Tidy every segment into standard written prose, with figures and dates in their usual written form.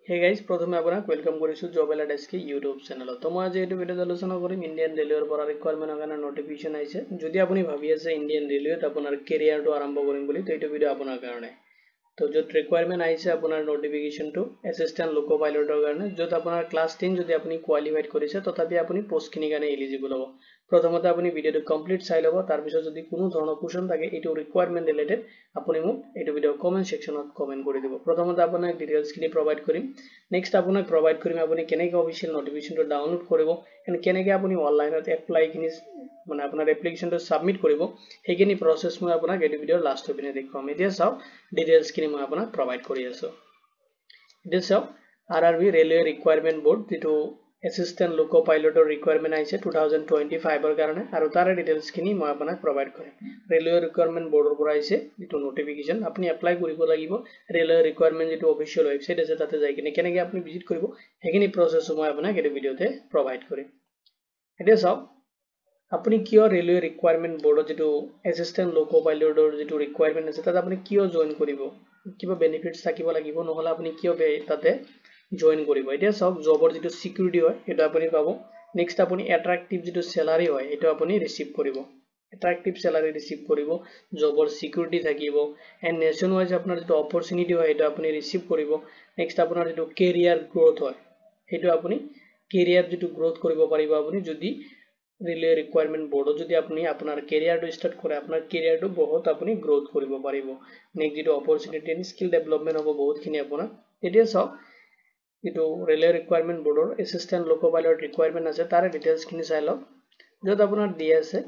Hey guys, प्रथमे आपनाक welcome करिसु job एला desk के YouTube channel. तो মই আজি এটো ভিডিও আলোচনা কৰিম ইন্ডিয়ান ৰেলৱেৰ পৰা ৰিকুৱাৰমেন্টৰ কাৰণে নটিফিকেশন আইছে। যদি আপুনি ভাবি আছে ইন্ডিয়ান ৰেলৱেত আপোনাৰ কেৰিয়াৰটো আৰম্ভ কৰিম বুলি তো এটো ভিডিও আপোনাৰ কাৰণে। তো যত ৰিকুৱাৰমেন্ট আইছে আপোনাৰ নটিফিকেশনটো এসিস্ট্যান্ট লোকো পাইলটৰ কাৰণে যত আপোনাৰ ক্লাস 10 যদি আপুনি কোৱালিফাইড কৰিছে তথাপি আপুনি পোষ্ট খিনিৰ কাৰণে এলিজিবল হ'ব। প্ৰথমতে আপুনি ভিডিওটো কমপ্লিট চাই ল'ব তাৰ পিছত যদি কোনো ধৰণৰ কোৱেশ্চন থাকে এটো ৰিকুৱাৰমেন্ট ৰিলেটেড আপুনি মোক এটো ভিডিও কমেন্ট সেকশনত কমেন্ট কৰি দিব। প্ৰথমতে আপোনাক ডিটেইলছ খিনি প্ৰভাইড কৰিম। নেক্সট আপোনাক প্ৰভাইড কৰিম আপুনি কেনেকৈ অফিচিয়েল নটিফিকেশনটো ডাউনলোড কৰিব এন্ড কেনেকৈ আপুনি অনলাইনত এপ্লাই খিনি মানে আপোনাৰ এপ্লিকেশনটো সাবমিট কৰিব হেখিনি প্ৰসেস মই আপোনাক এটো ভিডিওৰ লাষ্ট পিনে দেখুৱাম। এতিয়া চাও ডিটেইলছ খিনি মই আপোনাক প্ৰভাইড কৰি আছো। এতিয়া চাও আৰআৰবি ৰেলৱে ৰিকুৱাৰমেন্ট বোৰ্ড যেটো এসিস্ট্যান্ট লোকো পাইলটৰ ৰিকুৱাৰমেন্ট আইছে 2025 ৰ কাৰণে আৰু তাৰ ডিটেইলছ খিনি মই আপোনাক প্ৰভাইড কৰিম। ৰেলৱে ৰিকুৱাৰমেন্ট বোৰ্ডৰ পৰা আইছে যেটো নটিফিকেশন আপুনি এপ্লাই কৰিব লাগিব। ৰেলৱে ৰিকুৱাৰমেন্ট যেটো অফিচিয়েল ওয়েবসাইট আছে তাতে যাই কিনে কেনেকৈ আপুনি ভিজিট কৰিব হেখিনি প্ৰসেস মই আপোনাক এটো ভিডিওতে প্ৰভাইড কৰিম। এতিয়া চাও আপুনি কিয় ৰেলৱে ৰিকুৱাৰমেন্ট বোৰ্ডৰ যেটো এসিস্ট্যান্ট লোকো পাইলটৰ যেটো ৰিকুৱাৰমেন্ট আছে তাতে আপুনি কিয় জয়েন কৰিব কিবা বেনিফিটস থাকিব লাগিব নহলে আপুনি কিয় তাতে জয়েন কৰিব। এতিয়া চাওক জবৰ যেটো সিকিউৰিটি হয় এটা আপুনি পাব। নেক্সট আপুনি অ্যাট্ৰাকটিভ যেটো স্যালাৰি হয় এটা আপুনি ৰিসিভ কৰিব। অ্যাট্ৰাকটিভ স্যালাৰি ৰিসিভ কৰিব জবৰ সিকিউৰিটি থাকিব এন্ড নেশন ওয়াইজ আপোনাৰ যেটো অপৰচুনিটি হয় এটা আপুনি ৰিসিভ কৰিব। নেক্সট আপোনাৰ যেটো কেৰিয়াৰ গ্ৰোথ হয় হেটো আপুনি কেৰিয়াৰ যেটো গ্ৰোথ কৰিব পাৰিব আপুনি যদি ৰেলৱে ৰিকুৱাৰমেন্ট বোৰ্ডত যদি আপুনি আপোনাৰ কেৰিয়াৰটো স্টাৰ্ট কৰে আপোনাৰ কেৰিয়াৰটো বহুত আপুনি গ্ৰোথ কৰিব পাৰিব। নেক্সট যেটো অপৰচুনিটি এন্ড স্কিল ডেভেলপমেন্ট হ'ব বহুতখিনি আপোনাৰ। এতিয়া চাওক যেটো ৰেলৱে ৰিকুৱাৰমেন্ট বোৰ্ডৰ এসিস্ট্যান্ট লোকো পাইলট ৰিকুৱাৰমেন্ট আছে তাৰ ডিটেইলছ খিনি চাই লওক। যত আপোনাৰ দিয়া আছে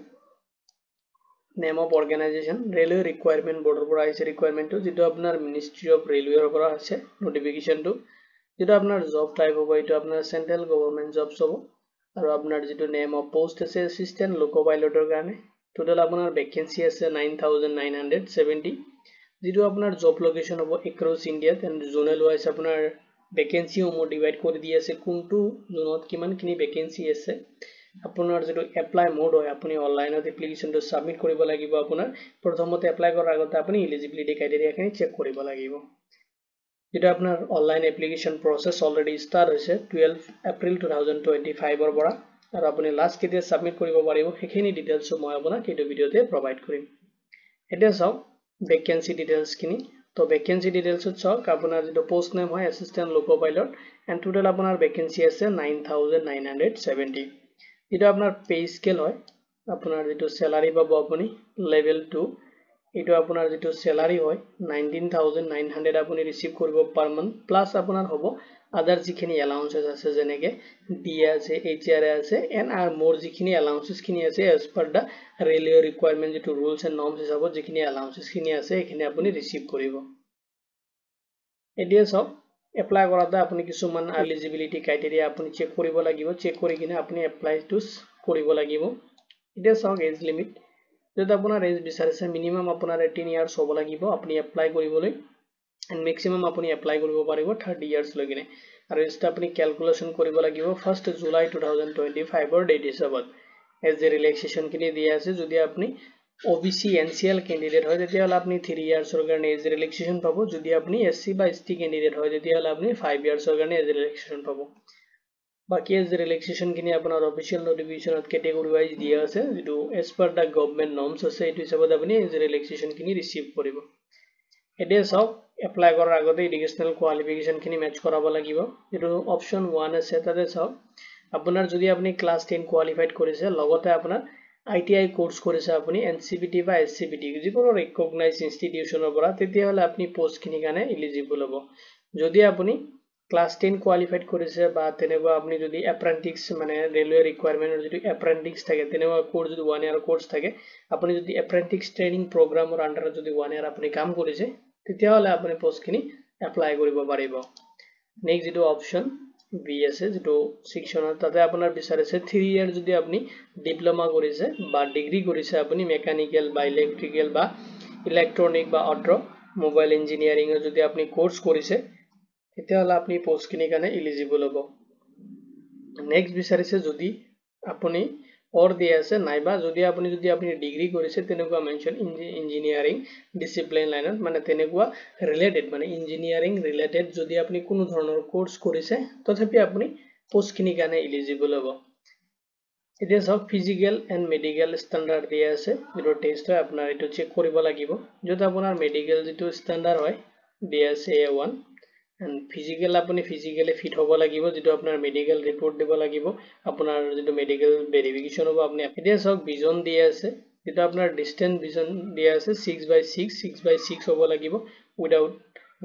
name of organisation railway requirement বোৰ্ডৰ পৰা আইছে ৰিকুৱাৰমেন্টটো যেটো আপোনাৰ মিনিষ্ট্ৰি অফ ৰেলৱেৰ পৰা আছে নটিফিকেশনটো যেটো আপোনাৰ জব টাইপ হ'ব এটো আপোনাৰ সেন্ট্ৰেল গভৰ্নমেন্ট জবস হ'ব আৰু আপোনাৰ যেটো নেম অফ পোষ্ট আছে এসিস্ট্যান্ট লোকো পাইলটৰ কাৰণে টোটাল আপোনাৰ ভ্যাকেন্সি আছে 9970 যেটো আপোনাৰ জব লোকেশন হ'ব across India and zonal wise আপোনাৰ ভ্যাকেন্সি সমূহ ডিভাইড কৰি দি আছে কোনটো জোনত কিমানখিনি ভ্যাকেন্সি আছে। আপোনাৰ যেটো এপ্লাই মোড হয় আপুনি অনলাইনত এপ্লিকেশনটো সাবমিট কৰিব লাগিব। আপোনাৰ প্ৰথমতে এপ্লাই কৰাৰ আগতে আপুনি এলিজিবিলিটি ক্ৰাইটেৰিয়াখিনি চেক কৰিব লাগিব। যেটা আপোনাৰ online application process already start হৈছে 12 এপ্ৰিল 2025 ৰ পৰা আৰু আপুনি লাষ্ট কেতিয়া সাবমিট কৰিব পাৰিব হেখিনি ডিটেইলছ মই আপোনাক এই ভিডিওতে প্ৰভাইড কৰিম। এতিয়া চাওক ভ্যাকেন্সি ডিটেইলছ খিনি তো ভ্যাকেন্সি ডিটেইলছত চাওক আপোনাৰ যেটো পোষ্ট নেম হয় assistant loco pilot and total আপোনাৰ ভ্যাকেন্সি আছে 9970 যেটা আপোনাৰ পে স্কেল হয় আপোনাৰ যেটো স্যালাৰি পাব আপুনি লেভেল 2 এটো আপোনাৰ যেটো স্যালাৰি হয় 19900 আপুনি ৰিসিভ কৰিব পাৰ মান্থ প্লাস আপোনাৰ হ'ব আদাৰ যিখিনি এলাউন্সেস আছে যেনেকে ডিএ আছে এইচআৰ আছে এন্ড আৰ মোৰ যিখিনি এলাউন্সেস খিনি আছে এজ পাৰ দা ৰেলৱে ৰিকুৱাৰমেন্ট যেটো ৰুলস এন্ড নৰ্মস হিচাপত যিখিনি এলাউন্সেস খিনি আছে এখিনি আপুনি ৰিসিভ কৰিব। এতিয়া চাওক এপ্লাই কৰাতে আপুনি কিছুমান এলিজিবিলিটি ক্ৰাইটেৰিয়া আপুনি চেক কৰিব লাগিব চেক কৰি কিনে আপুনি এপ্লাইটো কৰিব লাগিব। এতিয়া চাওক এজ লিমিট যদি আপোনাৰ এজ বিচাৰিছে মিনিমাম আপোনাৰ 18 ইয়াৰ্স হ'ব লাগিব আপুনি এপ্লাই কৰিবলৈ এন্ড ম্যাক্সিমাম আপুনি এপ্লাই কৰিব পাৰিব 30 ইয়াৰ্স লৈকিনে আৰু এজটা আপুনি ক্যালকুলেশন কৰিব লাগিব 1 জুলাই 2025 ৰ ডেট হিচাপত এজ এ ৰিলেক্সেশন খিনি দিয়া আছে। যদি আপুনি OBC NCL ক্যান্ডিডেট হয় তেতিয়াহলে আপনি 3 ইয়াৰ্সৰ কাৰণে এজ ৰিলেক্সেশন পাব। যদি আপনি SC বা ST ক্যান্ডিডেট হয় তেতিয়াহলে আপনি 5 ইয়াৰ্সৰ কাৰণে এজ ৰিলেক্সেশন পাব। বাকি এজ ৰিলেক্সেশন খিনি আপোনাৰ অফিচিয়েল নটিফিকেশনত ক্যাটেগৰি ওয়াইজ দিয়া আছে যেটো এজ পাৰ দা গভৰ্নমেন্ট নৰ্মস আছে এটো হিচাপত আপনি এজ ৰিলেক্সেশন খিনি ৰিসিভ কৰিব। এতিয়া চাওক এপ্লাই কৰাৰ আগতে এডুকেশনাল কোৱালিফিকেশন খিনি মেচ কৰাব লাগিব যেটো অপশন 1 আছে তাতে চাওক আপোনাৰ যদি আপনি ক্লাস 10 কোৱালিফাইড কৰিছে লগতে আপোনাৰ ITI কোৰ্স কৰিছে আপুনি NCBT বা SCBT যিকোনো ৰিকগনাইজ ইনষ্টিটিউশনৰ পৰা তেতিয়াহলে আপনি পোষ্ট খিনি কাৰণে এলিজিবল হ'ব। যদি আপুনি ক্লাস 10 কোৱালিফাইড কৰিছে বা তেনেকুৱা আপনি যদি এপ্ৰেন্টিস মানে ৰেলৱে ৰিকুৱাৰমেন্টৰ যদি এপ্ৰেন্টিস থাকে তেনেকুৱা কোৰ্স যদি 1 ইয়াৰ কোৰ্স থাকে আপুনি যদি এপ্ৰেন্টিস ট্ৰেইনিং প্ৰগ্ৰামৰ আন্ডাৰত যদি 1 ইয়াৰ আপুনি কাম কৰিছে তেতিয়াহলে আপুনি পোষ্ট খিনি এপ্লাই কৰিব পাৰিব। নেক্সট যেটো অপশন বি আছে যেটো সেকশনত তাতে আপোনাৰ বিচাৰিছে 3 ইয়াৰ যদি আপনি ডিপ্লোমা কৰিছে বা ডিগ্ৰী কৰিছে আপুনি মেকানিক্যাল বা ইলেক্ট্ৰিক্যাল বা ইলেক্ট্ৰনিক বা অটো মোবাইল ইঞ্জিনিয়াৰিং যদি আপনি কোৰ্স কৰিছে তেতিয়াহলে আপনি পোষ্ট খিনি কাৰণে এলিজিবল হ'ব। নেক্সট বিচাৰিছে যদি আপুনি or দিয়া আছে নাইবা যদি আপুনি ডিগ্ৰী কৰিছে তেনেকুৱা মেনশন ইঞ্জিনিয়াৰিং ডিসিপ্লিন লাইনত মানে তেনেকুৱা ৰিলেটেড মানে ইঞ্জিনিয়াৰিং ৰিলেটেড যদি আপুনি কোনো ধৰণৰ কোৰ্স কৰিছে তথাপি আপুনি পোষ্ট খিনি কাৰণে এলিজিবল হ'ব এতিয়া সব ফিজিক্যাল এন্ড মেডিকেল স্ট্যান্ডাৰ্ড দিয়া আছে যেটো টেস্ট হয় আপোনাৰ এটো চেক কৰিব লাগিব যদি আপোনাৰ মেডিকেল যেটো স্ট্যান্ডার্ড হয় দিয়া আছে A1 and physical apuni physically fit hobo lagibo jeto apnar medical report debo lagibo apnar jeto medical verification hobo apni etia sok vision diye ase jeto apnar distance vision diye ase 6/6 hobo lagibo without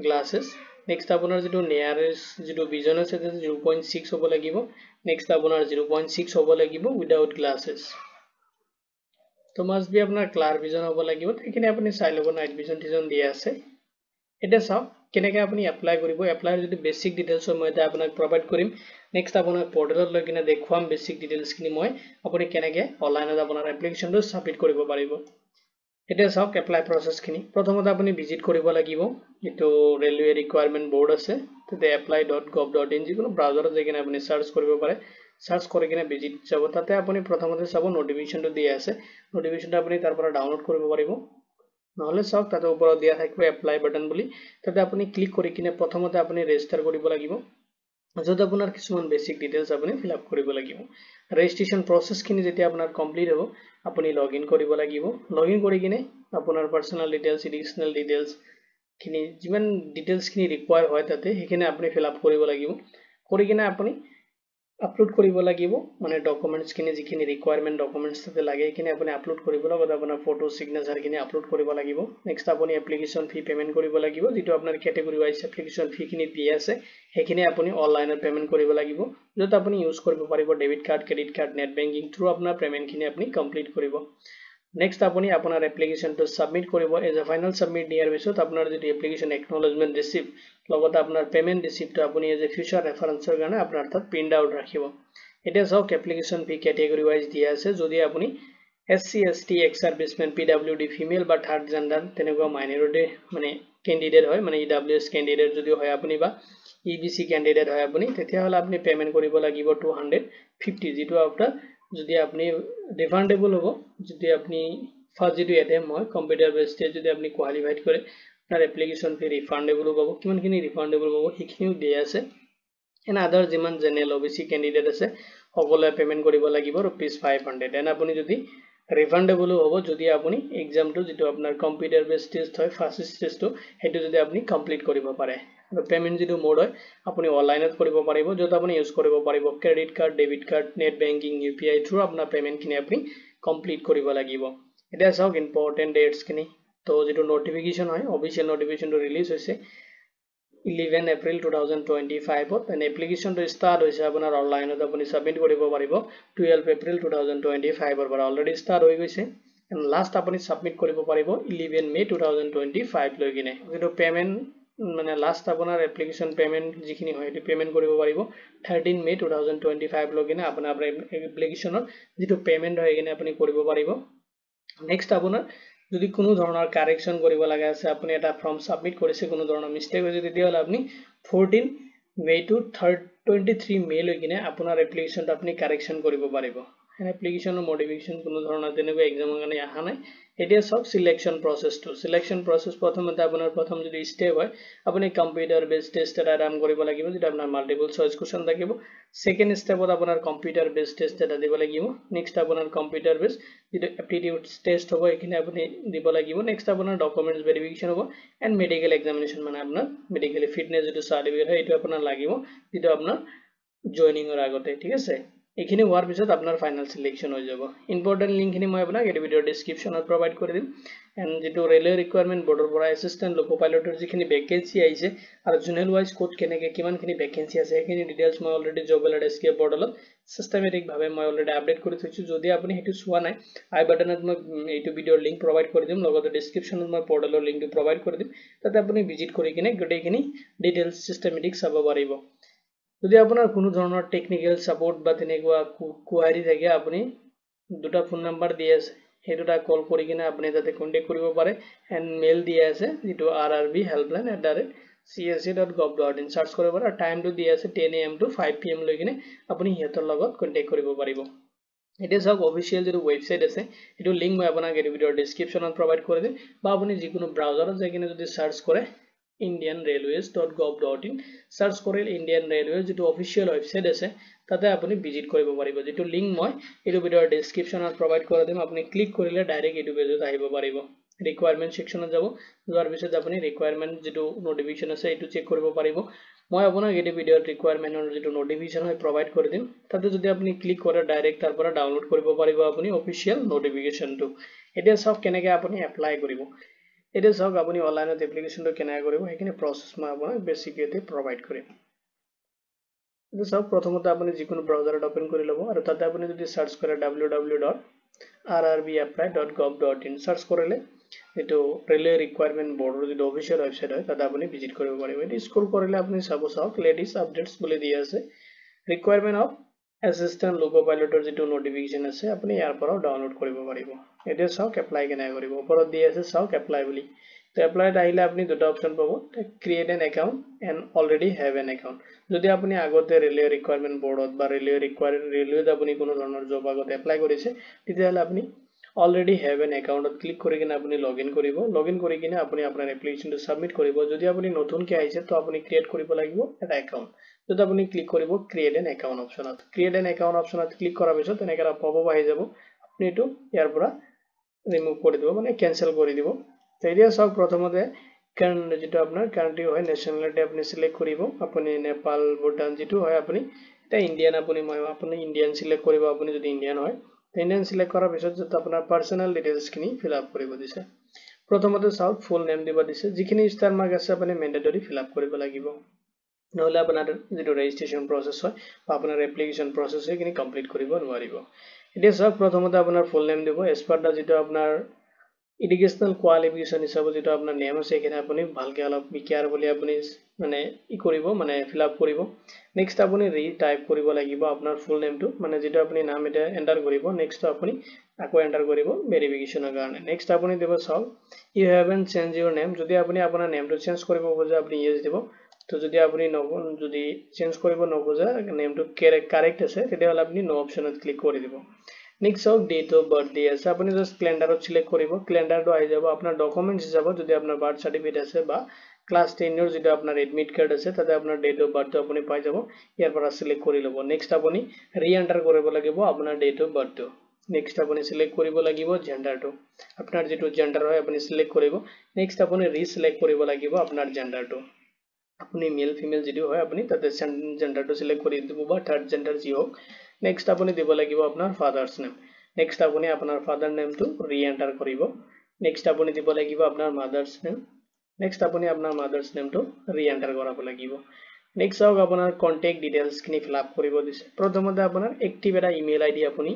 glasses next apnar jeto nearest jeto vision ase 0.6 hobo lagibo next apnar 0.6 hobo lagibo without glasses to must be apnar clear vision hobo lagibo ekhine apni sai lobo night vision diye ase এটা সব কেনেকে আপুনি apply কৰিব apply যদি basic details মই এটা আপোনাক provide কৰিম নেক্সট আপোনাক পোৰ্টেলত লৈ কিনে দেখুৱাম বেসিক ডিটেইলস খিনি মই আপুনি কেনেকে অনলাইনত আপোনাৰ এপ্লিকেশনটো সাবমিট কৰিব পাৰিব এটা সব এপ্লাই প্ৰসেস খিনি প্ৰথমতে আপুনি ভিজিট কৰিব লাগিব এটো ৰেলৱে ৰিকোয়াৰমেন্ট বোৰ্ড আছে তেতে apply.gov.in যিকোনো ব্ৰাউজাৰত যাই কিনে আপুনি সাৰ্চ কৰিব পাৰে সাৰ্চ কৰি কিনে ভিজিট যাব তাতে আপুনি প্ৰথমতে চাব নোটিফিকেশনটো দিয়া আছে নোটিফিকেশনটো আপুনি তাৰ পৰা ডাউনলোড কৰিব পাৰিব নহলে সব তাতে ওপৰত দিয়া থাকিব এপ্লাই বাটন বুলি তাতে আপুনি ক্লিক কৰি কিনে প্ৰথমতে আপুনি ৰেজিষ্টাৰ কৰিব লাগিব যত আপোনাৰ কিছুমান বেসিক ডিটেইলস আপুনি ফিল আপ কৰিব লাগিব ৰেজিষ্ট্ৰেচন প্ৰসেস খিনি যেতিয়া আপোনাৰ কমপ্লিট হ'ব আপুনি লগইন কৰিব লাগিব লগইন কৰি কিনে আপোনাৰ পাৰ্সোনাল ডিটেইলস এডিশনাল ডিটেইলস খিনি যিমান ডিটেইলস খিনি ৰিকোয়াৰ হয় তাতে হেখিনি আপুনি ফিল আপ কৰিব লাগিব কৰি কিনে আপুনি আপলোড কৰিব লাগিব মানে ডকুমেন্টস খিনি যিখিনি ৰিকোয়াৰমেন্ট ডকুমেন্টস তাতে লাগে কিনে আপুনি আপলোড কৰিব লাগিব আপোনাৰ ফটো সিগনেচাৰ খিনি আপলোড কৰিব লাগিব নেক্সট আপুনি এপ্লিকেশন ফি পেমেন্ট কৰিব লাগিব যেটো আপোনাৰ ক্যাটাগৰি ওয়াইজ এপ্লিকেশন ফি খিনি দিয়া আছে হেখিনি আপুনি অনলাইনত পেমেন্ট কৰিব লাগিব যত আপুনি ইউজ কৰিব পাৰিব debit card credit card net banking through আপোনাৰ পেমেন্ট খিনি আপুনি কমপ্লিট কৰিব নেক্সট আপুনি আপোনাৰ এপ্লিকেশনটো সাবমিট কৰিব এজ এ ফাইনাল সাবমিট দিয়াৰ পিছত আপোনাৰ যদি এপ্লিকেশন একনলেজমেন্ট ৰিসিভ লগত আপোনাৰ পেমেন্ট ৰিসিপ্টটো আপুনি এজ এ ফিউচাৰ ৰেফাৰেন্সৰ কাৰণে আপোনাৰ তাত প্ৰিন্ট আউট ৰাখিব এটা সব এপ্লিকেশন ফি ক্যাটাগৰি ওয়াইজ দিয়া আছে যদি আপুনি SC ST ex serviceman PWD female বা থার্ড জেন্ডার তেনেকুৱা মাইনৰিটি মানে ক্যান্ডিডেট হয় মানে EWS ক্যান্ডিডেট যদি হয় আপুনি বা EBC ক্যান্ডিডেট হয় আপুনি তেতিয়া হলে আপুনি পেমেন্ট কৰিব লাগিব 250 যেটো আপোনাৰ যদি আপনি ৰিফান্ডেবল হ'ব যদি আপনি ফাৰ্স্ট যেটো এটেম হয় কম্পিউটাৰ বেসড যদি আপনি কোয়ালিফাইড কৰে তাৰ এপ্লিকেশন ফি ৰিফান্ডেবল হ'ব কিমানখিনি ৰিফান্ডেবল হ'ব হেখিও দিয়া আছে এন্ড আদাৰ যিমান জেনাৰেল OBC ক্যান্ডিডেট আছে সকলোৱে পেমেন্ট কৰিব লাগিব ₹500 এন্ড আপুনি যদি ৰিফান্ডেবল হ'ব যদি আপুনি এক্সামটো যেটো আপোনাৰ কম্পিউটাৰ বেসড টেস্ট হয় ফাৰ্স্ট টেস্টটো হেতু যদি আপনি কমপ্লিট কৰিব পাৰে আৰু পেমেন্ট যেটো মোড হয় আপুনি অনলাইনত কৰিব পাৰিব যত আপুনি ইউজ কৰিব পাৰিব credit card debit card net banking UPI through আপোনাৰ পেমেন্ট খিনি আপুনি কমপ্লিট কৰিব লাগিব এটা সব ইম্পৰ্টেন্ট ডেটস খিনি তো যেটো নোটিফিকেশন হয় অফিশিয়াল নোটিফিকেশনটো ৰিলিজ হৈছে 11 April 2025 and application to start hoise apunar online ot apuni submit koribo paribo 12 April 2025 or already start hoi goise and last apuni submit koribo paribo 11 May 2025 logine jeto payment মানে last আপোনাৰ application payment যিখিনি হয় এটো payment কৰিব পাৰিব 13 May 2025 লগিনে আপোনাৰ এপ্লিকেশনৰ যেটো payment হয় কিনে আপুনি কৰিব পাৰিব নেক্সট আপোনাৰ যদি কোনো ধৰণৰ কাৰেকশন কৰিব লাগা আছে আপুনি এটা ফৰ্ম সাবমিট কৰিছে কোনো ধৰণৰ মিস্টেক হৈছে তেতিয়া হলে আপুনি 14 May to 23 May লগিনে আপোনাৰ এপ্লিকেশনটো আপুনি কাৰেকশন কৰিব পাৰিব এন এপ্লিকেশনৰ মডিফিকেশন কোনো ধৰণৰ তেনেকুৱা এক্সামৰ কাৰণে আহা নাই এতিয়া সব সিলেকশন প্ৰসেস প্ৰথমতে আপোনাৰ প্ৰথম যদি স্টেপ হয় আপুনি কম্পিউটাৰ বেসড টেষ্ট এটা ৰান কৰিব লাগিব যেটা আপোনাৰ মাল্টিপল চয়েস কোৱেশ্চন থাকিব সেকেন্ড স্টেপত আপোনাৰ কম্পিউটাৰ বেসড টেষ্ট এটা দিব লাগিব নেক্সট আপোনাৰ কম্পিউটাৰ বেস যেটো এপ্টিটিউড টেষ্ট হ'ব এখিনি আপুনি দিব লাগিব নেক্সট আপোনাৰ ডকুমেন্টস ভেৰিফিকেশন হ'ব এন্ড মেডিকেল এক্সামিনেশন মানে আপোনাৰ মেডিকেল ফিটনেস যেটো সাৰ্টিফিকেট হয় এটো আপোনাৰ লাগিব যেটো আপোনাৰ জয়নিংৰ আগতে ঠিক আছে এখিনি হোৱাৰ পিছত আপোনাৰ ফাইনাল সিলেকশন হৈ যাব ইম্পৰ্টেন্ট লিংক খিনি মই আপোনাক এই ভিডিঅ ডেসক্ৰিপচনত প্ৰভাইড কৰি দিম এন্ড যেটো ৰেলৱে ৰিকোয়াৰমেন্ট বৰ্ডৰ পৰা এসিস্টেন্ট লোকো পাইলটৰ যিখিনি ভ্যাকেন্সি আইছে আৰু জোনেল ওয়াইজ কোড কেনেকে কিমানখিনি ভ্যাকেন্সি আছে এখিনি ডিটেইলস মই অলৰেডি জব এলাৰ্ট এসকে পৰ্টেলত সিস্টেমেটিক ভাবে মই অলৰেডি আপডেট কৰি থৈছো যদি আপুনি হেতু চোৱা নাই আই বাটনত মই এইটো ভিডিঅৰ লিংক প্ৰভাইড কৰি দিম লগতে ডেসক্ৰিপচনত মই পৰ্টেলৰ লিংকটো প্ৰভাইড কৰি দিম তাতে আপুনি ভিজিট কৰি কিনে গটেইখিনি ডিটেইলস সিস্টেমেটিক চাব পাৰিব যদি আপোনাৰ কোনো ধৰণৰ টেকনিক্যাল সাপোৰ্ট বা তেনেকুৱা কোৱাৰি থাকে আপুনি দুটা ফোন নাম্বাৰ দিয়া আছে এই দুটা কল কৰি কিনে আপুনি তাতে কন্টাক্ট কৰিব পাৰে এন্ড মেইল দিয়া আছে যেটো rrb@csc.gov.in সাৰ্চ কৰিব পাৰে টাইমটো দিয়া আছে 10 AM to 5 PM লৈ কিনে আপুনি হিতৰ লগত কন্টাক্ট কৰিব পাৰিব এতিয়া চাওক অফিচিয়েল যেটো ওয়েবসাইট আছে এটো লিংক মই আপোনাক এই ভিডিওৰ ডেসক্ৰিপচনত প্ৰভাইড কৰি দিম বা আপুনি যিকোনো ব্ৰাউজাৰত যাই কিনে যদি সাৰ্চ কৰে indianrailways.gov.in সাৰ্চ কৰিলে ইণ্ডিয়ান ৰেলৱে যেটো অফিচিয়েল ওয়েবসাইট আছে তাতে আপুনি ভিজিট কৰিব পাৰিব যেটো লিংক মই এই ভিডিওৰ ডেসক্ৰিপচনত প্ৰভাইড কৰি দিম আপুনি ক্লিক কৰিলে ডাইৰেক্ট এই পেজত আহিব পাৰিব ৰিকোয়াৰমেন্ট সেকশনত যাব যোৱাৰ পিছত আপুনি ৰিকোয়াৰমেন্ট যেটো নোটিফিকেশন আছে এটো চেক কৰিব পাৰিব মই আপোনাক এই ভিডিওৰ ৰিকোয়াৰমেন্টৰ যেটো নোটিফিকেশন হয় প্ৰভাইড কৰি দিম তাতে যদি আপুনি ক্লিক কৰে ডাইৰেক্ট তাৰ পৰা ডাউনলোড কৰিব পাৰিব আপুনি অফিচিয়েল নোটিফিকেশনটো এতিয়া চাওক কেনেকৈ আপুনি এপ্লাই কৰিব এতিয়া চাওক আপুনি অনলাইনত এপ্লিকেশনটো কেনেকৈ কৰিব হেকিনে প্ৰসেস মই আপোনাক বেসিকলি প্ৰভাইড কৰিম এতিয়া চাওক প্ৰথমতে আপুনি যিকোনো ব্ৰাউজাৰত ওপেন কৰি লব আৰু তাতে আপুনি যদি সাৰ্চ কৰে www.rrbapply.gov.in সাৰ্চ কৰিলে এটো ৰেলৱে ৰিকোয়াৰমেন্ট বৰ্ডৰ যেটো অফিচিয়েল ওয়েবসাইট হয় তাতে আপুনি ভিজিট কৰিব পাৰিব এটো স্ক্ৰল কৰিলে আপুনি চাব চাওক লেটেষ্ট আপডেটস বুলি দিয়া আছে ৰিকোয়াৰমেন্ট অফ এসিস্ট্যান্ট লোকো পাইলটৰ যেটো নোটিফিকেশন আছে আপুনি ইয়াৰ পৰা ডাউনলোড কৰিব পাৰিব এতিয়া চাওক এপ্লাই কেনেকৈ কৰিব ওপৰত দিয়া আছে চাওক এপ্লাই বুলি তো এপ্লাইত আহিলে আপুনি দুটা অপচন পাব create an account and already have an account যদি আপুনি আগতে ৰেলৱে ৰিকোয়াৰমেন্ট বৰ্ডত বা ৰেলৱেত আপুনি কোনো ধৰণৰ জব আগতে এপ্লাই কৰিছে তেতিয়াহলে আপুনি অলৰেডি হ্যাভ এন একাউন্টত ক্লিক কৰি কিনে আপুনি লগইন কৰিব লগইন কৰি কিনে আপুনি আপোনাৰ এপ্লিকেশনটো সাবমিট কৰিব যদি আপুনি নতুনকৈ আহিছে তো আপুনি ক্ৰিয়েট কৰিব লাগিব এটা একাউন্ট যদি আপুনি ক্লিক কৰিব ক্ৰিয়েট এন একাউন্ট অপচনত ক্ৰিয়েট এন একাউন্ট অপচনত ক্লিক কৰাৰ পিছত এনেকৈ পপআপ আহি যাব আপুনি এটো ইয়াৰ পৰা ৰিমুভ কৰি দিব মানে ক্যান্সেল কৰি দিব তো এতিয়া চাওক প্ৰথমতে যেটো আপোনাৰ কান্ট্ৰি হয় নেশনালিটি আপুনি সিলেক্ট কৰিব আপুনি নেপাল ভুটান যেটো হয় আপুনি এটা ইণ্ডিয়ান আপুনি ইণ্ডিয়ান সিলেক্ট কৰিব আপুনি যদি ইণ্ডিয়ান হয় ইণ্ডিয়ান সিলেক্ট কৰাৰ পিছত যেটো আপোনাৰ পাৰ্সোনাল ডিটেইলছ খিনি ফিল আপ কৰিব দিছে প্ৰথমতে চাওক ফুল নেম দিব দিছে যিখিনি ষ্টাৰ মাৰ্ক আছে আপুনি মেন্ডেটৰি ফিল আপ কৰিব লাগিব নহলে আপোনাৰ যেটো ৰেজিষ্ট্ৰেচন প্ৰসেস হয় বা আপোনাৰ এপ্লিকেশন প্ৰসেস সেইখিনি কমপ্লিট কৰিব নোৱাৰিব এতিয়া চাওক প্ৰথমতে আপোনাৰ ফুল নেম দিব এজ পাৰ দা যেটো আপোনাৰ এডুকেশনাল কোৱালিফিকেশন হিচাপে যেটো আপোনাৰ নেম আছে এখানে আপুনি ভালকে অলপ বিকিয়াৰ বুলি আপুনি মানে কৰিব মানে ফিল আপ কৰিব নেক্সট আপুনি ৰি টাইপ কৰিব লাগিব আপোনাৰ ফুল নেমটো মানে যেটো আপুনি নাম এটা এন্টাৰ কৰিব নেক্সট আপুনি আকৌ এন্টাৰ কৰিব ভেৰিফিকেশনৰ কাৰণে নেক্সট আপুনি দিব চাওক ইউ হ্যাভন্ট চেঞ্জ ইউৰ নেম যদি আপুনি আপোনাৰ নেমটো চেঞ্জ কৰিব খোজে আপুনি ইয়েস দিব তো যদি আপুনি যদি চেঞ্জ কৰিব নখোজে নেমটো কাৰেক্ট আছে তেতিয়াহলে আপুনি নো অপচনত ক্লিক কৰি দিব নেক্সট চাওক ডেট অফ বাৰ্থ দি আছে আপুনি জাস্ট ক্যালেন্ডাৰত সিলেক্ট কৰিব ক্যালেন্ডাৰটো আহি যাব আপোনাৰ ডকুমেন্টস হিচাপত যদি আপোনাৰ বাৰ্থ সাৰ্টিফিকেট আছে বা ক্লাস 10 ৰ যেটো আপোনাৰ এডমিট কাৰ্ড আছে তাতে আপোনাৰ ডেট অফ বাৰ্থটো আপুনি পাই যাব ইয়াৰ পৰা সিলেক্ট কৰি লব নেক্সট আপুনি ৰি এন্টাৰ কৰিব লাগিব আপোনাৰ ডেট অফ বাৰ্থটো নেক্সট আপুনি সিলেক্ট কৰিব লাগিব জেন্ডাৰটো আপোনাৰ যেটো জেন্ডাৰ হয় আপুনি সিলেক্ট কৰিব নেক্সট আপুনি ৰি সিলেক্ট কৰিব লাগিব আপোনাৰ জেন্ডাৰটো আপুনি মেল ফিমেল যেটো হয় আপুনি তাতে জেন্ডাৰটো সিলেক্ট কৰি দিব বা থাৰ্ড জেন্ডাৰ যি হোক নেক্সট আপুনি দিব লাগিব আপোনাৰ ফাদাৰস নেম নেক্সট আপুনি আপোনাৰ ফাদাৰ নেমটো ৰি এন্টাৰ কৰিব নেক্সট আপুনি দিব লাগিব আপোনাৰ মাদাৰস নেম নেক্সট আপুনি আপোনাৰ মাদাৰস নেমটো ৰি এন্টাৰ কৰাব লাগিব নেক্সট চাওক আপোনাৰ কন্টাক্ট ডিটেইলছ খিনি ফিল আপ কৰিব দিছে প্ৰথমতে আপোনাৰ এক্টিভ এটা ইমেইল আইডি আপুনি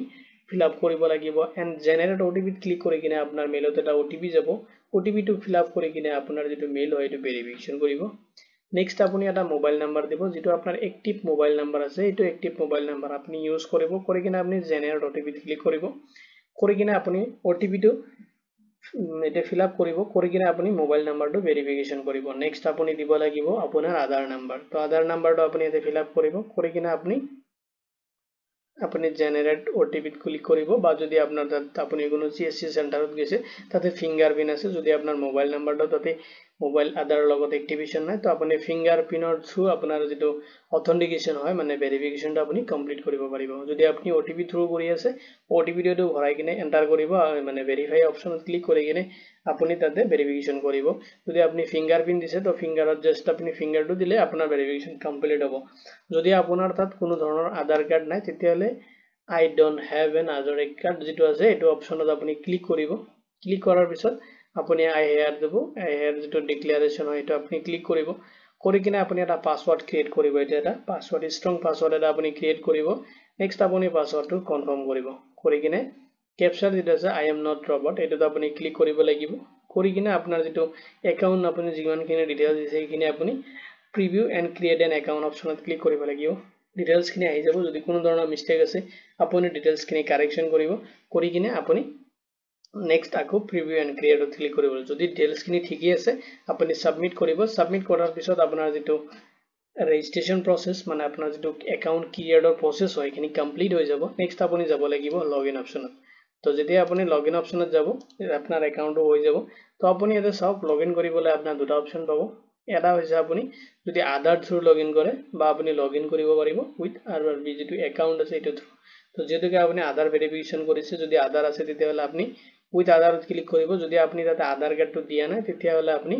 ফিল আপ কৰিব লাগিব এন্ড জেনাৰেট ওটিপি ক্লিক কৰি কিনে আপোনাৰ মেইলত এটা ওটিপি যাব ওটিপিটো ফিল আপ কৰি কিনে আপোনাৰ যেটো মেইল হয় এটো ভেৰিফিকেশন কৰিব নেক্সট আপুনি এটা মোবাইল নাম্বাৰ দিব যেটো আপোনাৰ এক্টিভ মোবাইল নাম্বাৰ আছে এটো এক্টিভ মোবাইল নাম্বাৰ আপুনি ইউজ কৰিব কৰি কিনে আপুনি জেনাৰেট ওটিপি ক্লিক কৰিব কৰি কিনে আপুনি ওটিপিটো এটা ফিল আপ কৰিব কৰি কিনে আপুনি মোবাইল নাম্বাৰটো ভেৰিফিকেশন কৰিব নেক্সট আপুনি দিব লাগিব আপোনাৰ আধাৰ নাম্বাৰ তো আধাৰ নাম্বাৰটো আপুনি এতে ফিল আপ কৰিব কৰি কিনে আপুনি জেনাৰেট ওটিপি ক্লিক কৰিব বা যদি আপোনাৰ তাত আপুনি কোনো সিএসসি সেন্টাৰত গৈছে তাতে ফিংগাৰপ্ৰিন্ট আছে যদি আপোনাৰ মোবাইল নাম্বাৰটো তাতে মোবাইল আধাৰ লগত এক্টিভেশন নাই তো আপুনি ফিংগাৰপ্ৰিন্টৰ থ্ৰু আপোনাৰ যেটো অথেন্টিকেশন হয় মানে ভেৰিফিকেশনটো আপুনি কমপ্লিট কৰিব পাৰিব যদি আপুনি ওটিপি থ্ৰু কৰি আছে ওটিপিটো ভৰাই কিনে এন্টাৰ কৰিব মানে ভেৰিফাই অপচনত ক্লিক কৰি কিনে আপুনি তাতে ভেৰিফিকেশন কৰিব যদি আপুনি ফিংগাৰপ্ৰিন্ট দিছে তো ফিংগাৰত জাস্ট আপুনি ফিংগাৰটো দিলে আপোনাৰ ভেৰিফিকেশন কমপ্লিট হ'ব যদি আপোনাৰ তাত কোনো ধৰণৰ আধাৰ কাৰ্ড নাই তেতিয়ালে I don't have an Aadhaar card যেটো আছে এটো অপচনত আপুনি ক্লিক কৰিব ক্লিক কৰাৰ পিছত আপুনি I here Deb I here যেটো ডিক্লাৰেশন হয় এটো আপুনি ক্লিক কৰিব কৰি কিনে আপুনি এটা পাসওয়াৰ্ড ক্ৰিয়েট কৰিব এটা পাসওয়াৰ্ড ষ্ট্ৰং পাসওয়াৰ্ড এটা আপুনি ক্ৰিয়েট কৰিব নেক্সট আপুনি পাসওয়াৰ্ডটো কনফাৰ্ম কৰিব কৰি কিনে ক্যাপচা যেটো আছে I am not robot এটোত আপুনি ক্লিক কৰিব লাগিব কৰি কিনে আপোনাৰ যেটো একাউন্ট আপুনি যিমানখিনি ডিটেইলছ দিছে সেইখিনি আপুনি preview and create an account অপচনত ক্লিক কৰিব লাগিব ডিটেইলছ খিনি আহি যাব যদি কোনো ধৰণৰ মিস্টেক আছে আপুনি ডিটেইলছ খিনি কাৰেকচন কৰিব কৰি কিনে আপুনি নেক্সট আকৌ প্ৰিভিউ এন্ড ক্ৰিয়েটত ক্লিক কৰিব যদি ডিটেইলছ খিনি ঠিকই আছে আপুনি সাবমিট কৰিব সাবমিট কৰাৰ পিছত আপোনাৰ যেটো ৰেজিষ্ট্ৰেশ্যন প্ৰচেছ মানে আপোনাৰ যেটো একাউণ্ট ক্ৰিয়েটৰ প্ৰচেছ হয় এখিনি কমপ্লিট হৈ যাব নেক্সট আপুনি যাব লাগিব লগইন অপচনত তো যেতিয়া আপুনি লগইন অপচনত যাব আপোনাৰ একাউণ্টটো হৈ যাব তো আপুনি এটা সব লগইন কৰিবলৈ আপোনাৰ দুটা অপচন পাব এটা হৈছে আপুনি যদি আধাৰ থ্ৰু লগইন কৰে বা আপুনি লগইন কৰিব পাৰিব উইথ আৰআৰবি যেটো একাউণ্ট আছে এটো থ্ৰু তো যেটোকে আপুনি আধাৰ ভেৰিফিকেশন কৰিছে যদি আধাৰ আছে তেতিয়াহলে আপুনি উইথ আধাৰত ক্লিক কৰিব যদি আপুনি তাতে আধাৰ কাৰ্ডটো দিয়া নাই তেতিয়াহলে আপুনি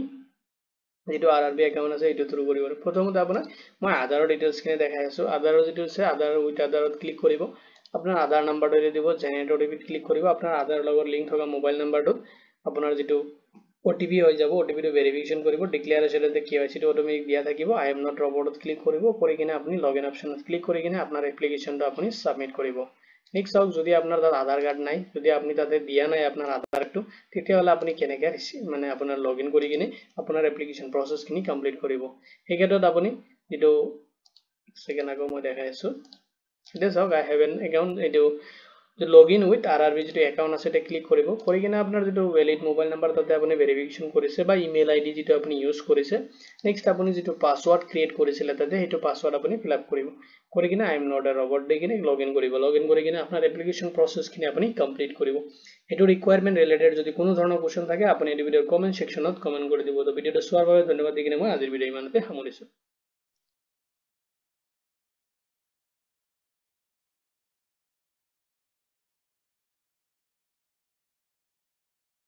যেটো আৰআৰবি একাউণ্ট আছে এটো থ্ৰু কৰিব প্ৰথমতে আপোনাক মই আধাৰৰ ডিটেইলছ খিনি দেখাই আছো আধাৰৰ যেটো আছে আধাৰ উইথ আধাৰত ক্লিক কৰিব আপোনাৰ আধাৰ নাম্বাৰটো দিব জেনাৰেট ওটিপি ক্লিক কৰিব আপোনাৰ আধাৰ লগত লিংক থকা মোবাইল নাম্বাৰটো আপোনাৰ যেটো ওটিপি হৈ যাব ওটিপিটো ভেৰিফিকেশন কৰিব ডিক্লেয়াৰেশ্যনতে কেৱাইসিটো অটোমেটিক দিয়া থাকিব আই এম নট ৰবটত ক্লিক কৰিব কৰি কিনে আপুনি লগইন অপচনত ক্লিক কৰি কিনে আপোনাৰ এপ্লিকেশনটো আপুনি সাবমিট কৰিব নেক্সট হওক যদি আপোনাৰ তাত আধাৰ কাৰ্ড নাই যদি আপুনি তাতে দিয়া নাই আপোনাৰ আধাৰটো তেতিয়াহলে আপুনি কেনেকৈ মানে আপোনাৰ লগইন কৰি কিনে আপোনাৰ এপ্লিকেশন প্ৰসেছখিনি কমপ্লিট কৰিব এই ক্ষেত্ৰত আপুনি যেটো সেকেন্ড আকৌ মই দেখাই আছো এটা চাওক আই হ্যাভ এন একাউন্ট এটো লগইন উইথ আৰআৰবি যেটো একাউন্ট আছে তে ক্লিক কৰিব কৰি কিনে আপোনাৰ যেটো ভ্যালিড মোবাইল নাম্বাৰ তাতে আপুনি ভেৰিফিকেশন কৰিছে বা ইমেইল আইডি যেটো আপুনি ইউজ কৰিছে নেক্সট আপুনি যেটো পাসওয়াৰ্ড ক্ৰিয়েট কৰিছিল তাতে হেতু পাসওয়াৰ্ড আপুনি ফিল আপ কৰিব কৰি কিনে I am not a robot দি কিনে লগইন কৰিব লগইন কৰি কিনে আপোনাৰ এপ্লিকেশন প্ৰসেছখিনি আপুনি কমপ্লিট কৰিব এটো ৰিকোয়াৰমেন্ট ৰিলেটেড যদি কোনো ধৰণৰ কোৱেশ্চন থাকে আপুনি এই ভিডিওৰ কমেন্ট সেকশনত কমেন্ট কৰি দিব তো ভিডিওটো চোৱাৰ বাবে ধন্যবাদ দি কিনে মই আজিৰ ভিডিও ইমানতে সামৰিছো